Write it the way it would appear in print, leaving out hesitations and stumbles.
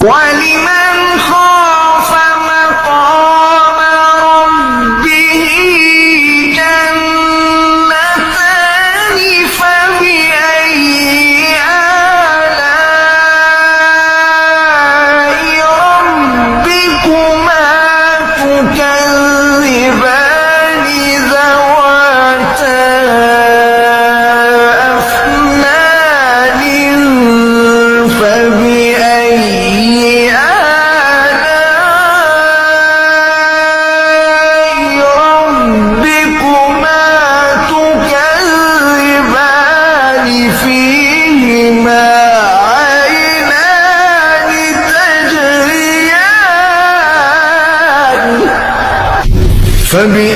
ولمن خاف مقام ربه جنتان فبأي آلاء ربكما تكذبان ذواتا أفنان فبأي آلاء ربكما تكذبان فيهما عينان تجريان فبأي